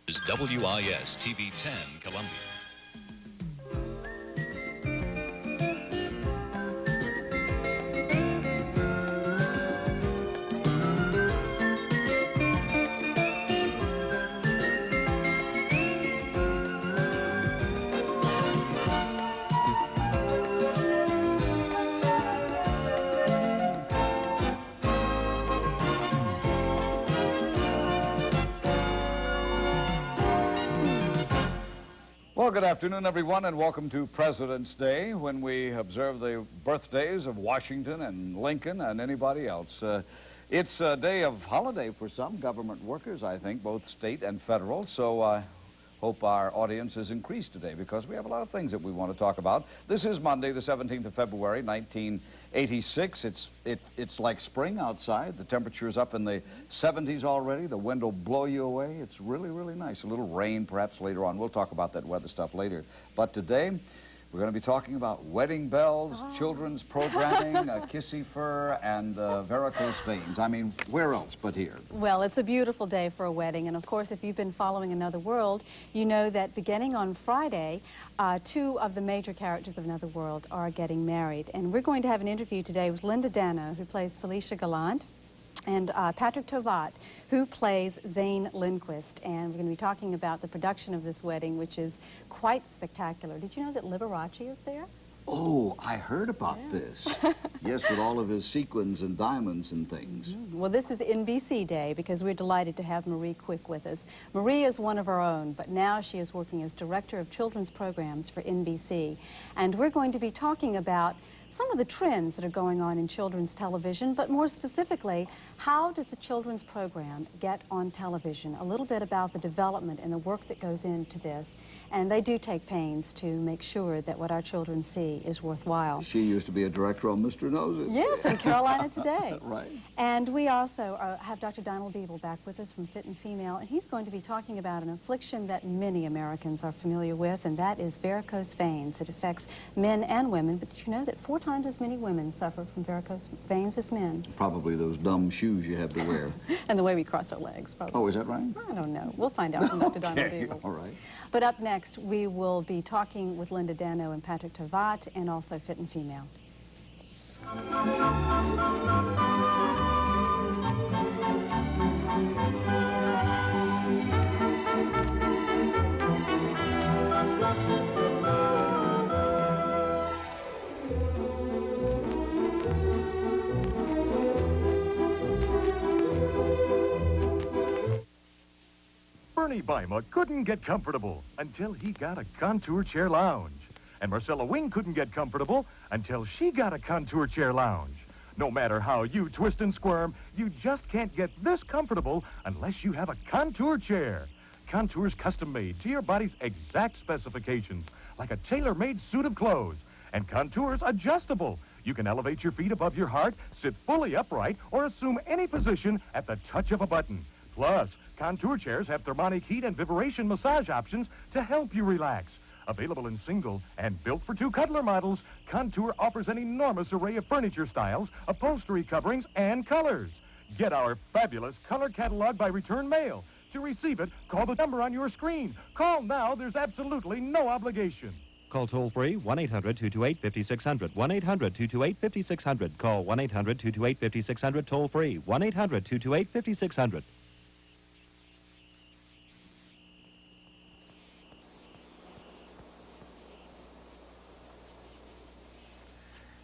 is WIS-TV 10 Columbia. Well, good afternoon, everyone, and welcome to President's Day, when we observe the birthdays of Washington and Lincoln and anybody else. It's a day of holiday for some government workers, I think, both state and federal, so I hope our audience is increased today because we have a lot of things that we want to talk about. This is Monday, the 17th of February, 1986. It's like spring outside. The temperature is up in the 70s already. The wind will blow you away. It's really, really nice. A little rain perhaps later on. We'll talk about that weather stuff later. But today, we're going to be talking about wedding bells, children's programming, kissy fur, and varicose veins. I mean, where else but here? Well, it's a beautiful day for a wedding. And of course, if you've been following Another World, you know that beginning on Friday, two of the major characters of Another World are getting married. And we're going to have an interview today with Linda Dano, who plays Felicia Gallant, and Patrick Tovat, who plays Zane Lindquist. And we're going to be talking about the production of this wedding, which is quite spectacular. Did you know that Liberace is there? Oh, I heard about this. Yes, with all of his sequins and diamonds and things. Well, this is NBC Day because we're delighted to have Marie Quick with us. Marie is one of our own, but now she is working as Director of Children's Programs for NBC. And we're going to be talking about some of the trends that are going on in children's television, but more specifically, how does a children's program get on television? A little bit about the development and the work that goes into this. And they do take pains to make sure that what our children see is worthwhile. She used to be a director on Mr. Knows It. Yes, in Carolina Today. Right. And we also have Dr. Donald Deeble back with us from Fit and Female, and he's going to be talking about an affliction that many Americans are familiar with, and that is varicose veins. It affects men and women, but did you know that 4 times as many women suffer from varicose veins as men? Probably those dumb shoes you have to wear. And the way we cross our legs, probably. Oh, is that right? I don't know. We'll find out from Dr. Donald Deeble. All right. But up next, we will be talking with Linda Dano and Patrick Tovat, and also Fit and Female. Bernie Bima couldn't get comfortable until he got a contour chair lounge. And Marcella Wing couldn't get comfortable until she got a contour chair lounge. No matter how you twist and squirm, you just can't get this comfortable unless you have a contour chair. Contour's custom-made to your body's exact specifications, like a tailor-made suit of clothes. And Contour's adjustable. You can elevate your feet above your heart, sit fully upright, or assume any position at the touch of a button. Plus, Contour chairs have thermonic heat and vibration massage options to help you relax. Available in single and built for 2 cuddler models, Contour offers an enormous array of furniture styles, upholstery coverings, and colors. Get our fabulous color catalog by return mail. To receive it, call the number on your screen. Call now. There's absolutely no obligation. Call toll-free 1-800-228-5600, 1-800-228-5600. Call 1-800-228-5600 toll-free, 1-800-228-5600.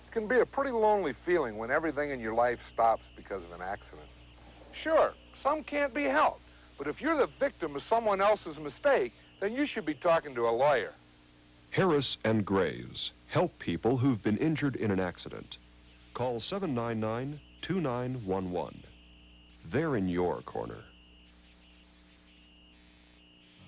It can be a pretty lonely feeling when everything in your life stops because of an accident. Sure, some can't be helped, but if you're the victim of someone else's mistake, then you should be talking to a lawyer. Harris and Graves help people who've been injured in an accident. Call 799-2911. They're in your corner.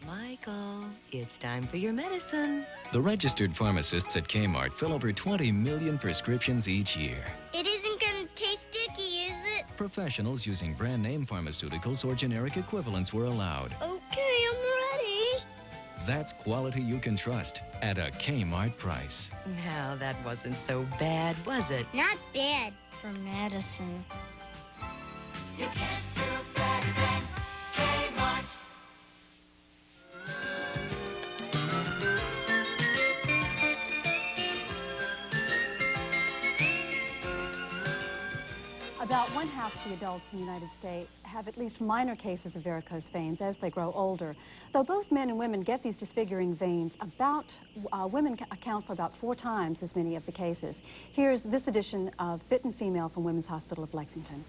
Michael, it's time for your medicine. The registered pharmacists at Kmart fill over 20 million prescriptions each year. It isn't going to taste sticky, is it? Professionals using brand name pharmaceuticals or generic equivalents were allowed. Okay, I'm ready. That's quality you can trust at a Kmart price. Now, that wasn't so bad, was it? Not bad for medicine. You can't do better than Kmart. About one-half of the adults in the United States have at least minor cases of varicose veins as they grow older. Though both men and women get these disfiguring veins, women account for about 4 times as many of the cases. Here's this edition of Fit and Female from Women's Hospital of Lexington.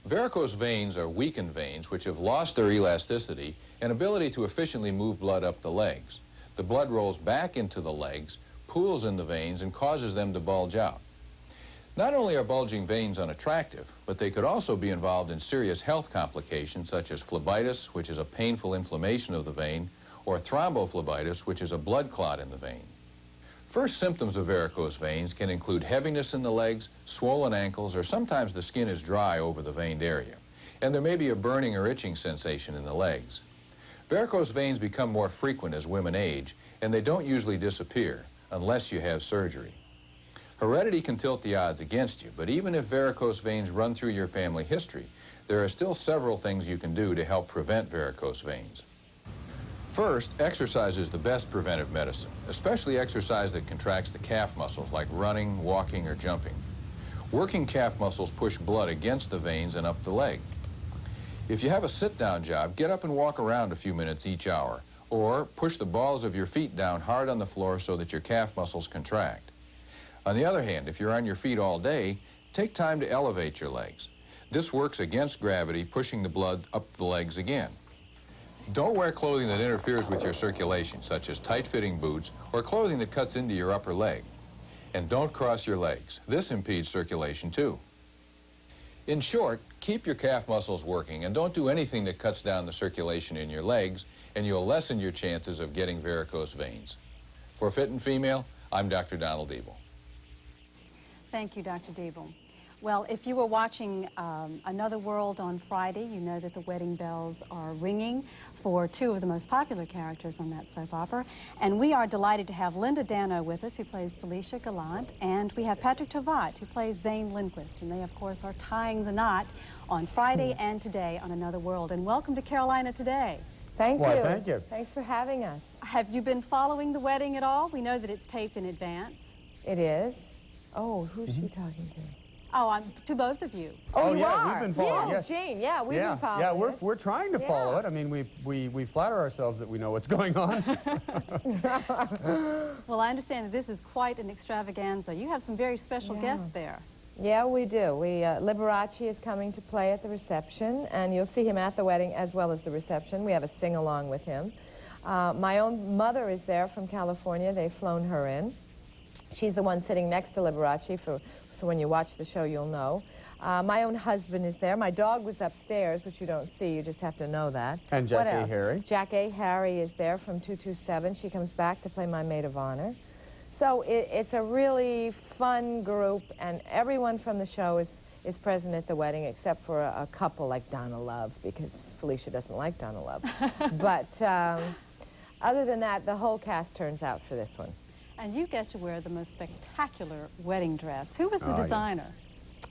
Varicose veins are weakened veins which have lost their elasticity and ability to efficiently move blood up the legs. The blood rolls back into the legs, pools in the veins, and causes them to bulge out. Not only are bulging veins unattractive, but they could also be involved in serious health complications such as phlebitis, which is a painful inflammation of the vein, or thrombophlebitis, which is a blood clot in the vein. First symptoms of varicose veins can include heaviness in the legs, swollen ankles, or sometimes the skin is dry over the veined area, and there may be a burning or itching sensation in the legs. Varicose veins become more frequent as women age, and they don't usually disappear unless you have surgery. Heredity can tilt the odds against you, but even if varicose veins run through your family history, there are still several things you can do to help prevent varicose veins. First, exercise is the best preventive medicine, especially exercise that contracts the calf muscles like running, walking, or jumping. Working calf muscles push blood against the veins and up the leg. If you have a sit-down job, get up and walk around a few minutes each hour, or push the balls of your feet down hard on the floor so that your calf muscles contract. On the other hand, if you're on your feet all day, take time to elevate your legs. This works against gravity, pushing the blood up the legs again. Don't wear clothing that interferes with your circulation, such as tight-fitting boots or clothing that cuts into your upper leg. And don't cross your legs. This impedes circulation, too. In short, keep your calf muscles working and don't do anything that cuts down the circulation in your legs, and you'll lessen your chances of getting varicose veins. For Fit and Female, I'm Dr. Donald Ebel. Thank you, Dr. Diebel. Well, if you were watching Another World on Friday, you know that the wedding bells are ringing for 2 of the most popular characters on that soap opera. And we are delighted to have Linda Dano with us, who plays Felicia Gallant, and we have Patrick Tovat, who plays Zane Lindquist. And they, of course, are tying the knot on Friday and today on Another World. And welcome to Carolina Today. Thank you. Thank you. Thanks for having us. Have you been following the wedding at all? We know that it's taped in advance. It is. Oh, who's she talking to? Oh, to both of you. Oh, you yeah, are? we've been following. Yes, Jane. Yeah, we've been following. Yeah, we're trying to follow it. I mean, we flatter ourselves that we know what's going on. Well, I understand that this is quite an extravaganza. You have some very special guests there. Yeah, we do. Liberace is coming to play at the reception, and you'll see him at the wedding as well as the reception. We have a sing-along with him. My own mother is there from California. They've flown her in. She's the one sitting next to Liberace, so when you watch the show, you'll know. My own husband is there. My dog was upstairs, which you don't see. You just have to know that. And Jack A. Harry. Jack A. Harry is there from 227. She comes back to play my maid of honor. So it's a really fun group, and everyone from the show is present at the wedding, except for a couple like Donna Love, because Felicia doesn't like Donna Love. But other than that, the whole cast turns out for this one. And you get to wear the most spectacular wedding dress. Who was the designer?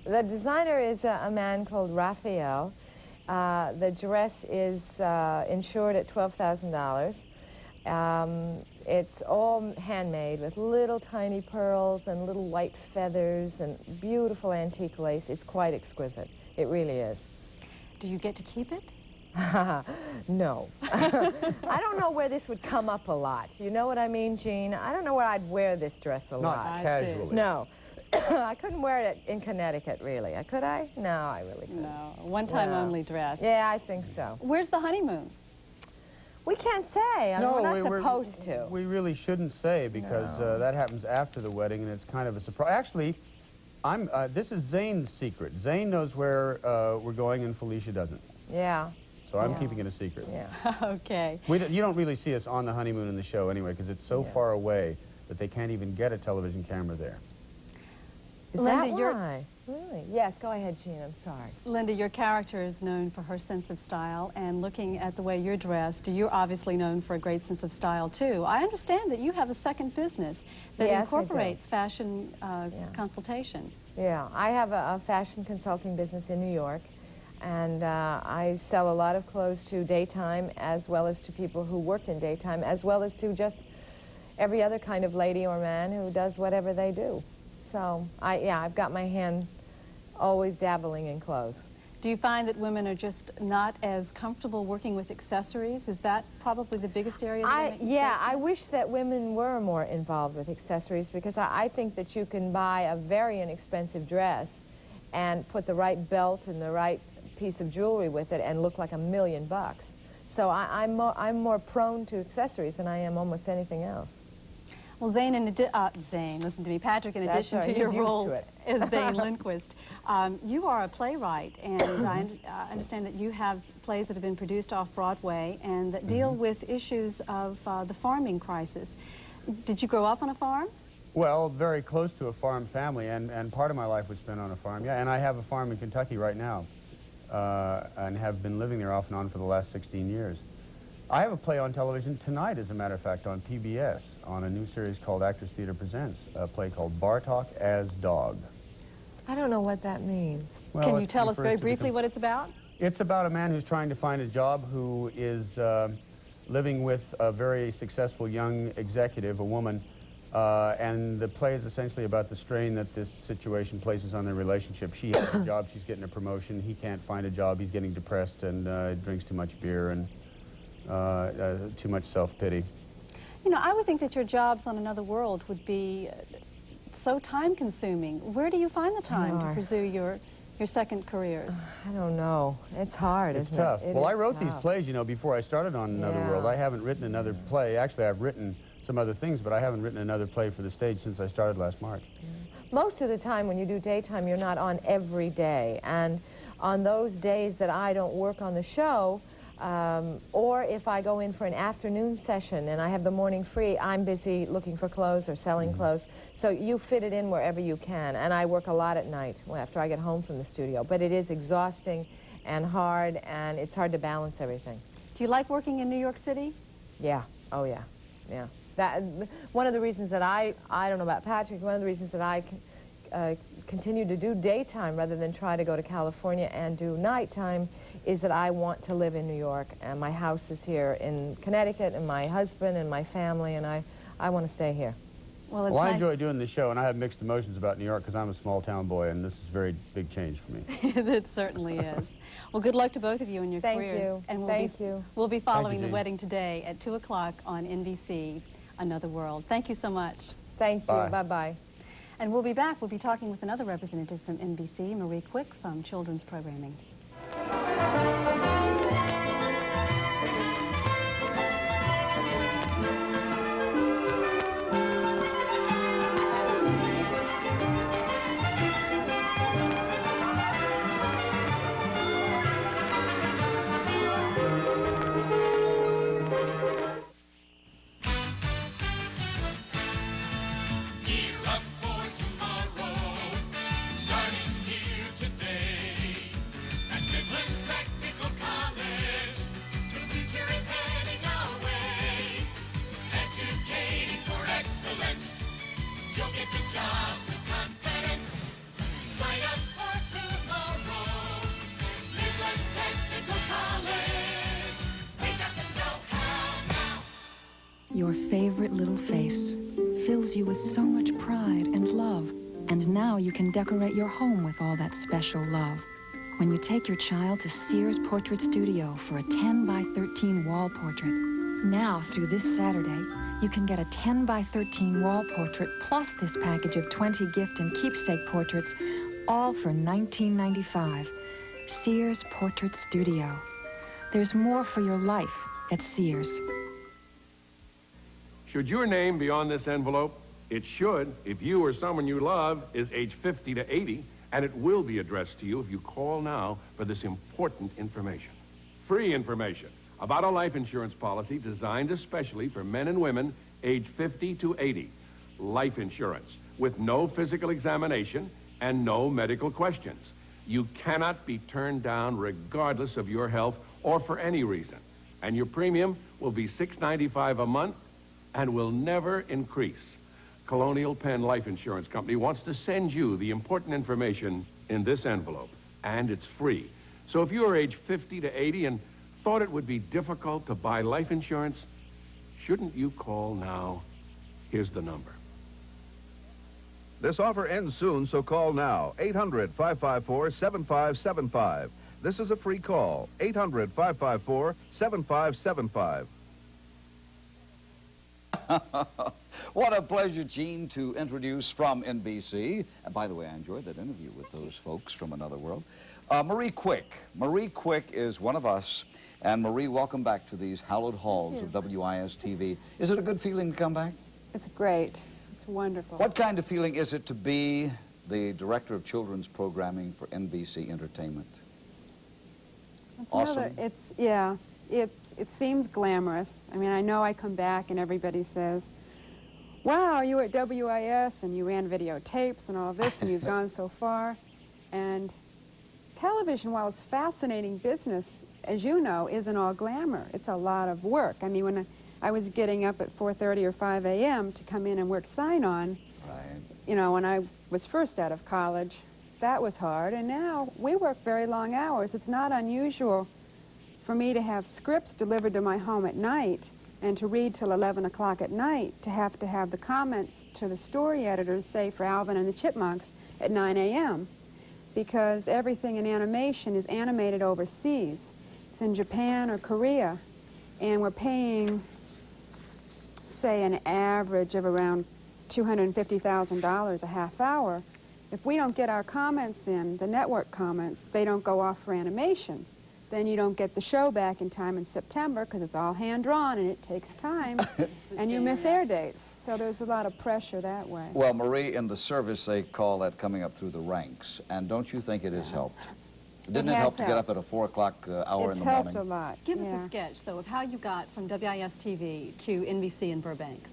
Yeah. The designer is a man called Raphael. The dress is insured at $12,000. It's all handmade with little tiny pearls and little white feathers and beautiful antique lace. It's quite exquisite. It really is. Do you get to keep it? No. I don't know where this would come up a lot. You know what I mean, Jean? I don't know where I'd wear this dress a lot. Not casually. No. I couldn't wear it in Connecticut, really. Could I? No, I really couldn't. No. One-time only dress. Yeah, I think so. Where's the honeymoon? We can't say. I mean, we're not supposed to. We really shouldn't say, because that happens after the wedding, and it's kind of a surprise. Actually, this is Zane's secret. Zane knows where we're going, and Felicia doesn't. Yeah. So I'm keeping it a secret. Yeah. Okay. You don't really see us on the honeymoon in the show anyway, because it's so far away that they can't even get a television camera there. Is Linda, that why? Really? Yes, go ahead, Jean. I'm sorry. Linda, your character is known for her sense of style, and looking at the way you're dressed, you're obviously known for a great sense of style, too. I understand that you have a second business that incorporates fashion consultation. Yeah, I have a fashion consulting business in New York, and I sell a lot of clothes to daytime as well as to people who work in daytime, as well as to just every other kind of lady or man who does whatever they do. So, yeah, I've got my hand always dabbling in clothes. Do you find that women are just not as comfortable working with accessories? Is that probably the biggest area that you're making Yeah, mistakes in? I wish that women were more involved with accessories, because I think that you can buy a very inexpensive dress and put the right belt and the right piece of jewelry with it and look like $1,000,000. So I'm more prone to accessories than I am almost anything else. Well, Zane, listen to me, Patrick, in addition to your role as Zane Lindquist, you are a playwright, and I understand that you have plays that have been produced off-Broadway and that deal with issues of the farming crisis. Did you grow up on a farm? Well, very close to a farm family, and part of my life was spent on a farm, yeah, and I have a farm in Kentucky right now, and have been living there off and on for the last 16 years. I have a play on television tonight, as a matter of fact, on PBS, on a new series called Actors Theater Presents, a play called Bartok as Dog. I don't know what that means. Well, can you tell us very briefly what it's about? It's about a man who's trying to find a job, who is living with a very successful young executive, a woman, and the play is essentially about the strain that this situation places on their relationship. She has a job, she's getting a promotion, he can't find a job, he's getting depressed and drinks too much beer and too much self-pity. You know, I would think that your jobs on Another World would be so time-consuming. Where do you find the time to pursue your second careers? I don't know. It's hard, It's isn't tough. it? Well, I wrote these plays, you know, before I started on Another World. I haven't written another play. Actually, I've written some other things, but I haven't written another play for the stage since I started last March. Most of the time when you do daytime, you're not on every day. And on those days that I don't work on the show, or if I go in for an afternoon session and I have the morning free, I'm busy looking for clothes or selling clothes. So you fit it in wherever you can. And I work a lot at night after I get home from the studio. But it is exhausting and hard, and it's hard to balance everything. Do you like working in New York City? Yeah. Oh, yeah. Yeah. One of the reasons that I don't know about Patrick, one of the reasons that I continue to do daytime rather than try to go to California and do nighttime is that I want to live in New York, and my house is here in Connecticut, and my husband and my family, and I want to stay here. Well, I enjoy doing the show, and I have mixed emotions about New York because I'm a small-town boy, and this is a very big change for me. It certainly is. Well, good luck to both of you in your careers. Thank you. We'll be following the wedding today at 2 o'clock on NBC, Another World. Thank you so much. Thank you. Bye-bye. And we'll be back. We'll be talking with another representative from NBC, Marie Quick from Children's Programming. Your favorite little face fills you with so much pride and love. And now you can decorate your home with all that special love. When you take your child to Sears Portrait Studio for a 10 by 13 wall portrait. Now, through this Saturday, you can get a 10 by 13 wall portrait plus this package of 20 gift and keepsake portraits, all for $19.95. Sears Portrait Studio. There's more for your life at Sears. Should your name be on this envelope? It should if you or someone you love is age 50 to 80, and it will be addressed to you if you call now for this important information. Free information about a life insurance policy designed especially for men and women age 50 to 80. Life insurance with no physical examination and no medical questions. You cannot be turned down regardless of your health or for any reason. And your premium will be $6.95 a month and will never increase. Colonial Penn Life Insurance Company wants to send you the important information in this envelope, and it's free. So if you are age 50 to 80 and thought it would be difficult to buy life insurance, shouldn't you call now? Here's the number. This offer ends soon, so call now. 800-554-7575. This is a free call. 800-554-7575. What a pleasure, Gene, to introduce from NBC. And by the way, I enjoyed that interview with those folks from another world. Marie Quick. Marie Quick is one of us. And Marie, welcome back to these hallowed halls of WIS-TV. Is it a good feeling to come back? It's great. It's wonderful. What kind of feeling is it to be the director of children's programming for NBC Entertainment? It's awesome. It seems glamorous. I mean, I know I come back and everybody says, wow, you were at WIS and you ran videotapes and all this and you've gone so far. And television, while it's fascinating business, as you know, isn't all glamour. It's a lot of work. I mean, when I was getting up at 4:30 or 5 a.m. to come in and work sign-on, you know, when I was first out of college, that was hard. And now we work very long hours. It's not unusual for me to have scripts delivered to my home at night and to read till 11 o'clock at night, to have the comments to the story editors, say for Alvin and the Chipmunks, at 9 a.m. because everything in animation is animated overseas. It's in Japan or Korea, and we're paying, say, an average of around $250,000 a half hour. If we don't get our comments in, the network comments, they don't go off for animation. Then you don't get the show back in time in September because it's all hand-drawn and it takes time, and you miss air dates. So there's a lot of pressure that way. Well, Marie, in the service, they call that coming up through the ranks. And don't you think it has helped? Didn't it help to get up at a 4 o'clock hour in the morning? It's helped a lot. Give us a sketch, though, of how you got from WIS-TV to NBC in Burbank.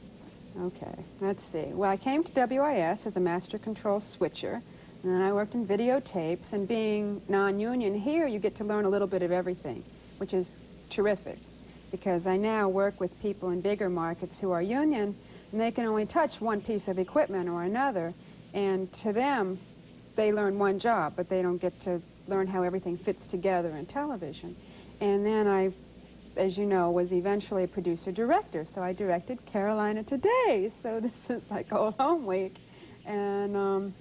Okay, let's see. Well, I came to WIS as a master control switcher, and then I worked in videotapes, and being non-union here, you get to learn a little bit of everything, which is terrific, because I now work with people in bigger markets who are union, and they can only touch one piece of equipment or another, and to them, they learn one job, but they don't get to learn how everything fits together in television. And then I, as you know, was eventually a producer-director, so I directed Carolina Today, so this is like old home week, and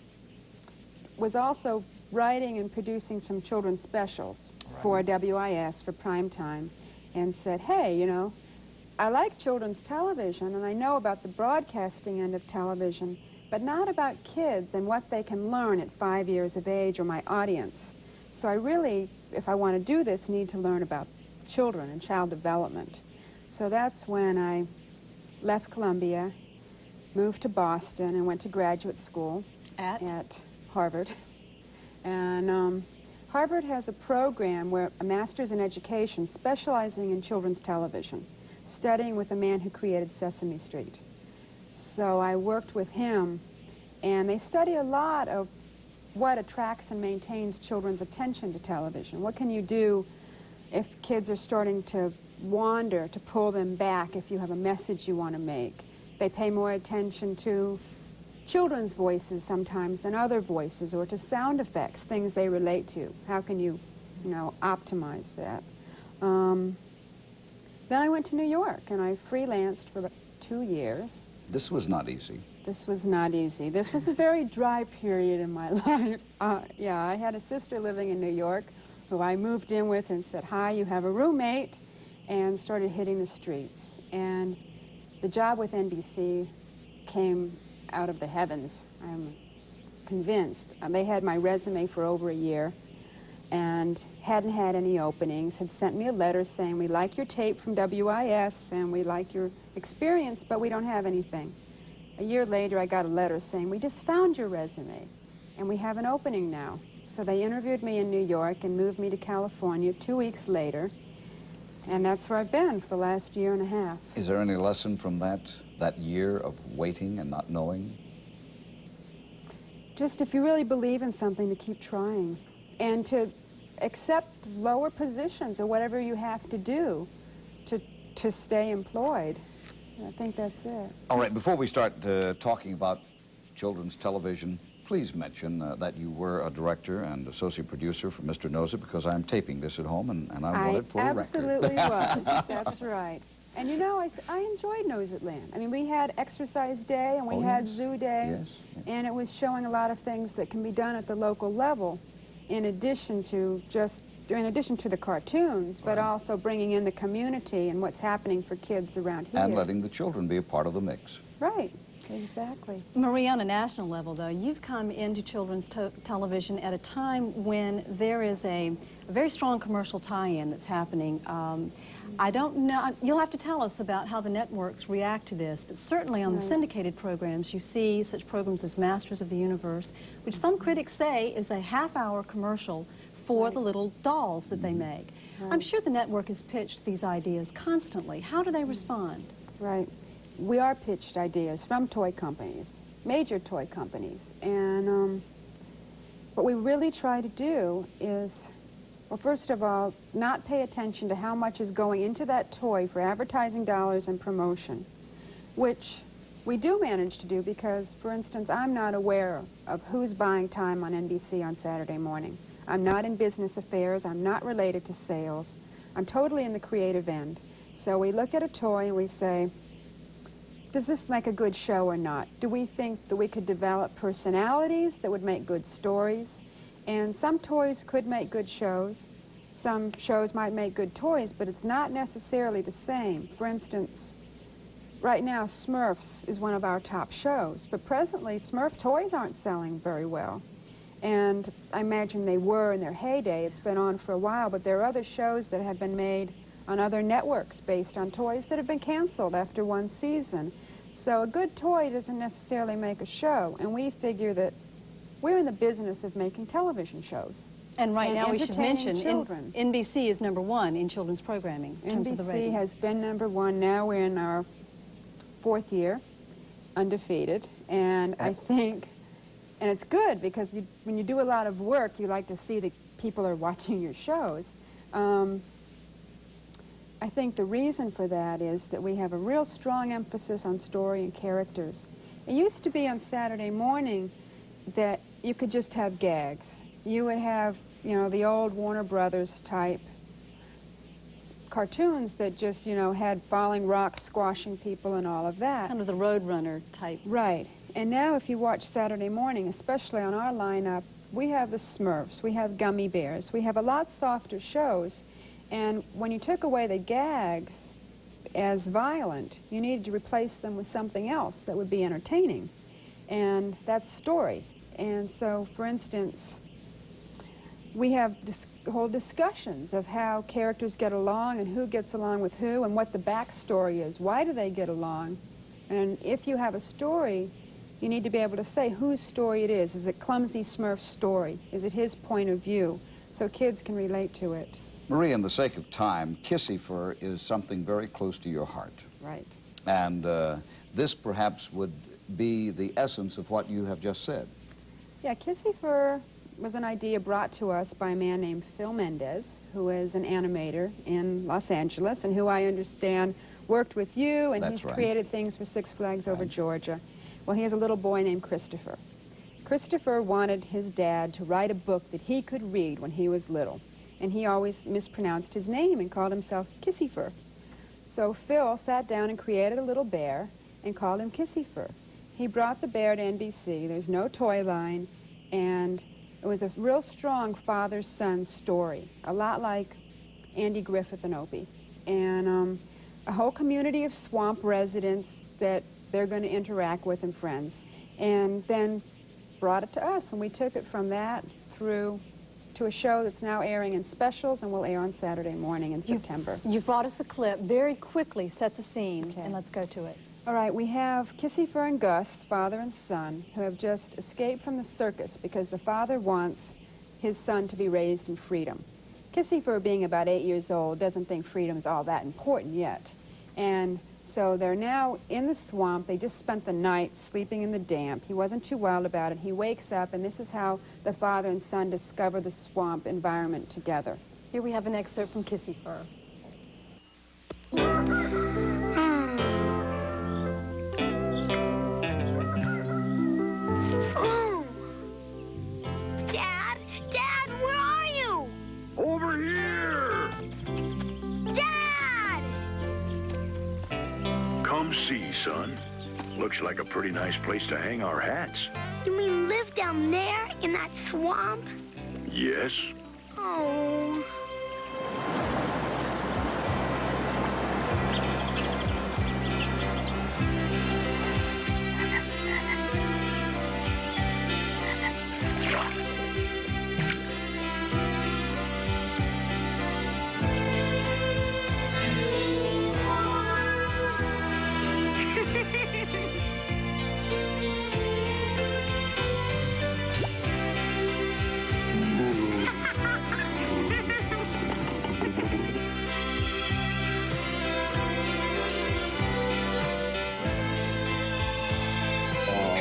was also writing and producing some children's specials for WIS for prime time, and said, hey, you know, I like children's television, and I know about the broadcasting end of television, but not about kids and what they can learn at 5 years of age or my audience. So I really, if I want to do this, need to learn about children and child development. So that's when I left Columbia, moved to Boston, and went to graduate school at Harvard. And Harvard has a program where a master's in education specializing in children's television, studying with the man who created Sesame Street. So I worked with him, and they study a lot of what attracts and maintains children's attention to television. What can you do if kids are starting to wander, to pull them back if you have a message you want to make? They pay more attention to children's voices sometimes than other voices, or to sound effects, things they relate to. How can you optimize that? Then I went to New York, and I freelanced for about 2 years. This was not easy. This was not easy. This was a very dry period in my life. Yeah, I had a sister living in New York who I moved in with and said, hi, you have a roommate, and started hitting the streets. And the job with NBC came out of the heavens, I'm convinced. They had my resume for over a year and hadn't had any openings, had sent me a letter saying, we like your tape from WIS and we like your experience, but we don't have anything. A year later, I got a letter saying, we just found your resume and we have an opening now. So they interviewed me in New York and moved me to California 2 weeks later, and that's where I've been for the last year and a half. Is there any lesson from that year of waiting and not knowing? Just if you really believe in something, to keep trying and to accept lower positions or whatever you have to do to stay employed. I think that's it. All right, before we start talking about children's television, please mention that you were a director and associate producer for Mr. Knows It, because I'm taping this at home and I want it for the record. I absolutely was. That's right. And you know, I enjoyed Nose at Land. I mean, we had exercise day and we had zoo day, and it was showing a lot of things that can be done at the local level, in addition to the cartoons, but also bringing in the community and what's happening for kids around here. And letting the children be a part of the mix. Right. Exactly. Marie, on a national level, though, you've come into children's television at a time when there is a very strong commercial tie-in that's happening. I don't know, you'll have to tell us about how the networks react to this, but certainly on the syndicated programs, you see such programs as Masters of the Universe, which some critics say is a half-hour commercial for the little dolls that they make. I'm sure the network has pitched these ideas constantly. How do they respond? Right. We are pitched ideas from toy companies, major toy companies, and what we really try to do is, well, first of all, not pay attention to how much is going into that toy for advertising dollars and promotion, which we do manage to do because, for instance, I'm not aware of who's buying time on NBC on Saturday morning. I'm not in business affairs. I'm not related to sales. I'm totally in the creative end. So we look at a toy and we say, does this make a good show or not? Do we think that we could develop personalities that would make good stories? And some toys could make good shows. Some shows might make good toys, but it's not necessarily the same. For instance, right now Smurfs is one of our top shows, but presently Smurf toys aren't selling very well. And I imagine they were in their heyday. It's been on for a while, but there are other shows that have been made on other networks based on toys that have been canceled after one season. So a good toy doesn't necessarily make a show, and we figure that we're in the business of making television shows. And right now we should mention NBC is #1 in children's programming in terms of the ratings. NBC has been #1. Now we're in our 4th year, undefeated, and I think, and it's good because when you do a lot of work, you like to see that people are watching your shows. I think the reason for that is that we have a real strong emphasis on story and characters. It used to be on Saturday morning that you could just have gags. You would have, you know, the old Warner Brothers type cartoons that just, you know, had falling rocks, squashing people and all of that. Kind of the Roadrunner type. Right. And now if you watch Saturday morning, especially on our lineup, we have the Smurfs, we have Gummy Bears, we have a lot softer shows. And when you took away the gags as violent, you needed to replace them with something else that would be entertaining. And that's story. And so, for instance, we have whole discussions of how characters get along and who gets along with who and what the backstory is. Why do they get along? And if you have a story, you need to be able to say whose story it is. Is it Clumsy Smurf's story? Is it his point of view? So kids can relate to it. Marie, in the sake of time, Kissy Fur is something very close to your heart. Right. And this perhaps would be the essence of what you have just said. Yeah, Kissy Fur was an idea brought to us by a man named Phil Mendez, who is an animator in Los Angeles and who I understand worked with you, and he's created things for Six Flags Over Georgia. Well, he has a little boy named Christopher. Christopher wanted his dad to write a book that he could read when he was little. And he always mispronounced his name and called himself Kissy Fur. So Phil sat down and created a little bear and called him Kissy Fur. He brought the bear to NBC. There's no toy line, and it was a real strong father-son story, a lot like Andy Griffith and Opie. And a whole community of swamp residents that they're going to interact with and friends. And then brought it to us, and we took it from that through to a show that's now airing in specials and will air on Saturday morning in September. You've brought us a clip. Very quickly set the scene, and let's go to it. All right, we have Kissy Fur and Gus, father and son, who have just escaped from the circus because the father wants his son to be raised in freedom. Kissy Fur, being about 8 years old, doesn't think freedom is all that important yet. And so they're now in the swamp. They just spent the night sleeping in the damp. He wasn't too wild about it. He wakes up, and this is how the father and son discover the swamp environment together. Here we have an excerpt from Kissy Fur. Dad, where are you? Over here! Dad! Come see, son. Looks like a pretty nice place to hang our hats. You mean live down there in that swamp? Yes. Oh.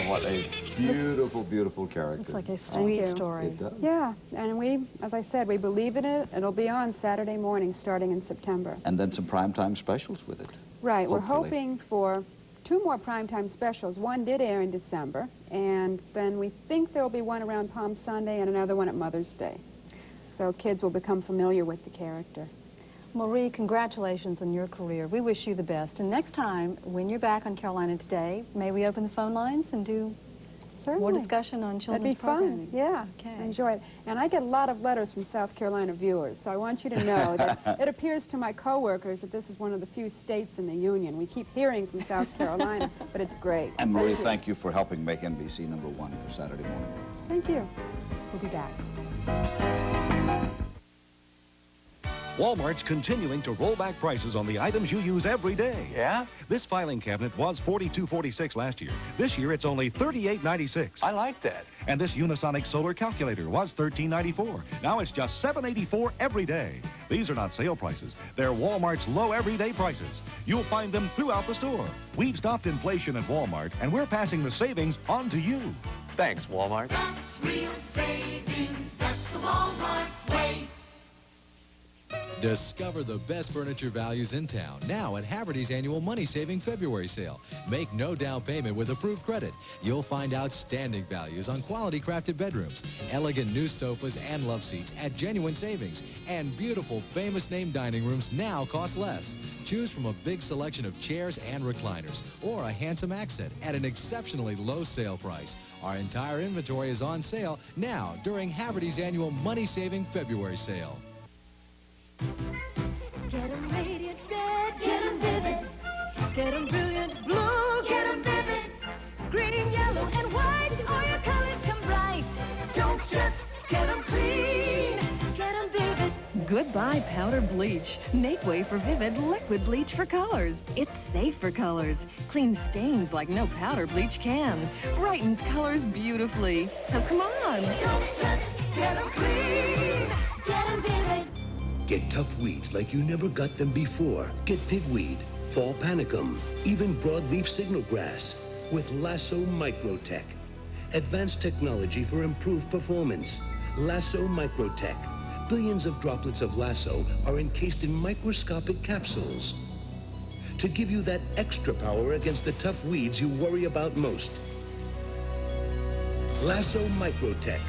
What a beautiful, beautiful character. It's like a sweet story. It does. Yeah, and we, as I said, we believe in it. It'll be on Saturday morning starting in September. And then some primetime specials with it. Right, Hopefully. we're hoping for 2 more primetime specials. One did air in December, and then we think there will be one around Palm Sunday and another one at Mother's Day. So kids will become familiar with the character. Marie, congratulations on your career. We wish you the best. And next time, when you're back on Carolina Today, may we open the phone lines and do more discussion on children's programming? That'd be fun, yeah. Okay. Enjoy it. And I get a lot of letters from South Carolina viewers, so I want you to know that it appears to my coworkers that this is one of the few states in the Union. We keep hearing from South Carolina, but it's great. And Marie, thank you for helping make NBC #1 for Saturday morning. Thank you. We'll be back. Walmart's continuing to roll back prices on the items you use every day. Yeah? This filing cabinet was $42.46 last year. This year, it's only $38.96. I like that. And this Unisonic solar calculator was $13.94. Now it's just $7.84 every day. These are not sale prices. They're Walmart's low everyday prices. You'll find them throughout the store. We've stopped inflation at Walmart, and we're passing the savings on to you. Thanks, Walmart. That's real savings. That's the Walmart way. Discover the best furniture values in town now at Haverty's annual money-saving February sale. Make no down payment with approved credit. You'll find outstanding values on quality crafted bedrooms, elegant new sofas and love seats at genuine savings, and beautiful famous name dining rooms now cost less. Choose from a big selection of chairs and recliners or a handsome accent at an exceptionally low sale price. Our entire inventory is on sale now during Haverty's annual money-saving February sale. Get 'em radiant red, get 'em vivid. Get 'em brilliant blue, get 'em vivid. Green, yellow, and white, all your colors come bright. Don't just get 'em clean, get 'em vivid. Goodbye powder bleach. Make way for Vivid liquid bleach for colors. It's safe for colors. Cleans stains like no powder bleach can. Brightens colors beautifully. So come on. Don't just get 'em clean, get 'em vivid. Get tough weeds like you never got them before. Get pigweed, fall panicum, even broadleaf signal grass with Lasso Microtech. Advanced technology for improved performance. Lasso Microtech. Billions of droplets of Lasso are encased in microscopic capsules to give you that extra power against the tough weeds you worry about most. Lasso Microtech.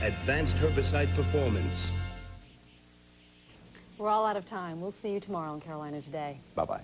Advanced herbicide performance. We're all out of time. We'll see you tomorrow on Carolina Today. Bye-bye.